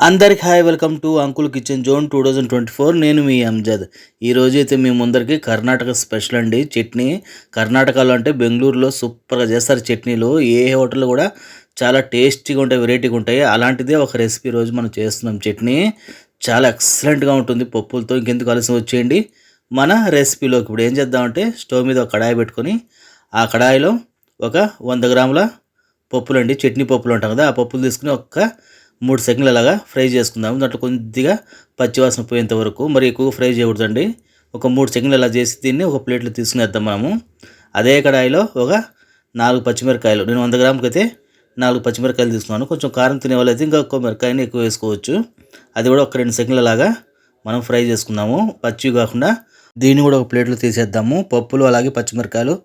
అందరికి hi, welcome to uncle kitchen zone 2024. నేను మీ అంజద్. ఈరోజు అయితే మీ ముందరికి కర్ణాటక స్పెషల్ అండి చట్నీ. కర్ణాటకలో అంటే బెంగళూరులో సూపర్గా చేస్తారు చట్నీలు. ఏ హోటల్లో కూడా చాలా టేస్టీగా ఉంటాయి, వెరైటీగా ఉంటాయి. అలాంటిదే ఒక రెసిపీ రోజు మనం చేస్తున్నాం చట్నీ. చాలా ఎక్సలెంట్గా ఉంటుంది పప్పులతో. ఇంకెందుకు ఆలస్యం, వచ్చేయండి మన రెసిపీలోకి. ఇప్పుడు ఏం చేద్దామంటే స్టవ్ మీద ఒక కడాయి పెట్టుకొని ఆ కడాయిలో ఒక 100 గ్రాముల పప్పులండి, చట్నీ పప్పులు ఉంటాం కదా, ఆ పప్పులు తీసుకుని ఒక్క 3 సెకండ్లు అలాగా ఫ్రై చేసుకుందాము. దాంట్లో కొద్దిగా పచ్చివాసన పోయేంత వరకు, మరి ఎక్కువ ఫ్రై చేయకూడదండి. ఒక 3 సెకండ్లు అలా చేసి దీన్ని ఒక ప్లేట్లో తీసుకునేద్దాం మనము. అదే కడాయిలో ఒక 4 పచ్చిమిరకాయలు, నేను 100 గ్రాములకి అయితే 4 పచ్చిమిరకాయలు తీసుకున్నాను. కొంచెం కారం తినే వాళ్ళైతే ఇంకా ఒక్క మిరకాయని ఎక్కువ వేసుకోవచ్చు. అది కూడా ఒక 2 సెకండ్లు అలాగా మనం ఫ్రై చేసుకుందాము, పచ్చివి కాకుండా. దీన్ని కూడా ఒక ప్లేట్లో తీసేద్దాము. పప్పులు అలాగే పచ్చిమిరకాయలు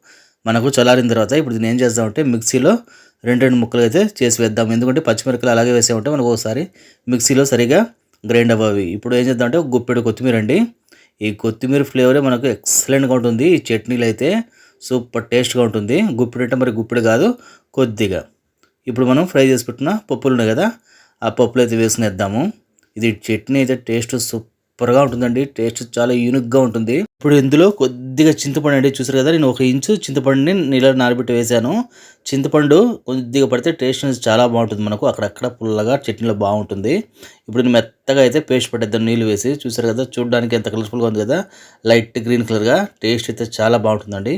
మనకు చల్లారిన తర్వాత ఇప్పుడు దీన్ని ఏం చేద్దామంటే మిక్సీలో రెండు ముక్కలు అయితే చేసి వేద్దాం. ఎందుకంటే పచ్చిమిరపకాయలు అలాగే వేసామంటే మనకు ఒకసారి మిక్సీలో సరిగా గ్రైండ్ అవ్వవి. ఇప్పుడు ఏం చేద్దామంటే ఒక గుప్పెడు కొత్తిమీర అండి. ఈ కొత్తిమీర ఫ్లేవరే మనకు ఎక్సలెంట్గా ఉంటుంది. ఈ చట్నీలు అయితే సూపర్ టేస్ట్గా ఉంటుంది. గుప్పెడు అంటే మరి గుప్పెడు కాదు, కొద్దిగా. ఇప్పుడు మనం ఫ్రై చేసి పెట్టిన పప్పులు ఉన్నాయి కదా, ఆ పప్పులు అయితే వేసుకునేద్దాము. ఇది చట్నీ అయితే టేస్ట్ సూపర్గా ఉంటుందండి. టేస్ట్ చాలా యూనిక్గా ఉంటుంది. ఇప్పుడు ఇందులో కొద్దిగా చింతపండు అండి, చూసారు కదా, నేను 1 ఇంచు చింతపండుని నీళ్ళలో నానబెట్టి వేసాను. చింతపండు కొద్దిగా పడితే టేస్ట్ అనేది చాలా బాగుంటుంది మనకు. అక్కడక్కడ పుల్లగా చట్నీలో బాగుంటుంది. ఇప్పుడు నేను మెత్తగా అయితే పేస్ట్ పెట్టేద్దాం నీళ్ళు వేసి. చూసారు కదా, చూడడానికి ఎంత కలర్ఫుల్గా ఉంది కదా, లైట్ గ్రీన్ కలర్గా. టేస్ట్ అయితే చాలా బాగుంటుందండి.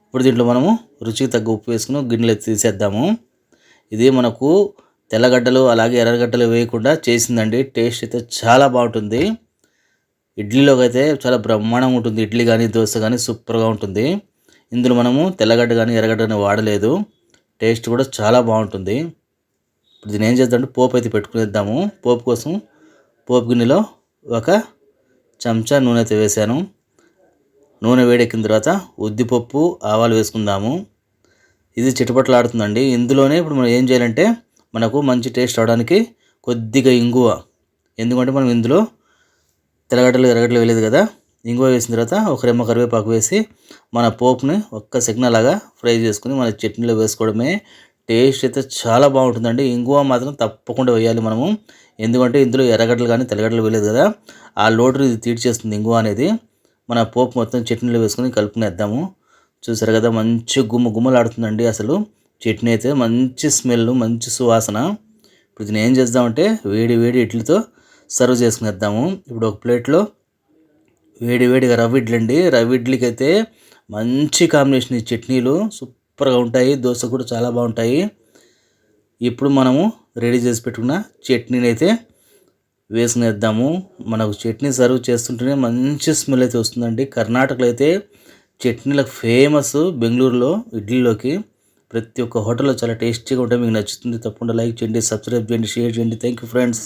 ఇప్పుడు దీంట్లో మనము రుచికి తగ్గ ఉప్పు వేసుకుని గిన్నెలు అయితే తీసేద్దాము. ఇది మనకు తెల్లగడ్డలు అలాగే ఎర్రగడ్డలు వేయకుండా చేసిందండి. టేస్ట్ అయితే చాలా బాగుంటుంది. ఇడ్లీలోకి అయితే చాలా బ్రహ్మాండంగా ఉంటుంది. ఇడ్లీ కానీ దోశ కానీ సూపర్గా ఉంటుంది. ఇందులో మనము తెల్లగడ్డ కానీ ఎర్రగడ్డ కానీ వాడలేదు. టేస్ట్ కూడా చాలా బాగుంటుంది. ఇప్పుడు దీన్ని ఏం చేద్దామంటే పోపు అయితే పెట్టుకునేద్దాము. పోపు కోసం పోపు గిన్నెలో ఒక చెంచా నూనె అయితే వేసాను. నూనె వేడెక్కిన తర్వాత ఉద్దిపప్పు, ఆవాలు వేసుకుందాము. ఇది చిటపటలాడుతుందండి. ఇందులోనే ఇప్పుడు మనం ఏం చేయాలంటే మనకు మంచి టేస్ట్ రావడానికి కొద్దిగా ఇంగువ. ఎందుకంటే మనం ఇందులో తెల్లగడ్డలు ఎర్రగడ్డలు వేయలేదు కదా. ఇంగువ వేసిన తర్వాత ఒక రెమ్మ కరివేపాకు వేసి మన పోపుని ఒక్క సెకండ్ అలాగా ఫ్రై చేసుకుని మన చట్నీలో వేసుకోవడమే. టేస్ట్ అయితే చాలా బాగుంటుందండి. ఇంగువ మాత్రం తప్పకుండా వేయాలి మనము. ఎందుకంటే ఇందులో ఎర్రగడ్డలు కానీ తెల్లగడ్డలు వేయలేదు కదా, ఆ లోటుని ఇది తీర్చేస్తుంది ఇంగువ అనేది. మన పోపు మొత్తం చట్నీలో వేసుకుని కలుపుకునేద్దాము. చూసారు కదా, మంచి గుమ్మలాడుతుందండి. అసలు చట్నీ అయితే మంచి స్మెల్, మంచి సువాసన. ఇప్పుడు దీన్ని ఏం చేద్దామంటే వేడి వేడి ఇడ్లీతో సర్వ్ చేసుకునేద్దాము. ఇప్పుడు ఒక ప్లేట్లో వేడిగా రవ్వ ఇడ్లీ అండి. రవ్వ ఇడ్లీకి అయితే మంచి కాంబినేషన్ ఈ చట్నీలు, సూపర్గా ఉంటాయి. దోశ కూడా చాలా బాగుంటాయి. ఇప్పుడు మనము రెడీ చేసి పెట్టుకున్న చట్నీని అయితే వేసుకునేద్దాము. మనకు చట్నీ సర్వ్ చేస్తుంటేనే మంచి స్మెల్ అయితే వస్తుందండి. కర్ణాటకలో అయితే చట్నీలకు ఫేమస్. బెంగళూరులో ఇడ్లీలోకి ప్రతి ఒక్క హోటల్లో చాలా టేస్టీగా ఉంటాయి. మీకు నచ్చుతుంది. తప్పకుండా లైక్ చేయండి, సబ్స్క్రైబ్ చేయండి, షేర్ చేయండి. Thank you friends.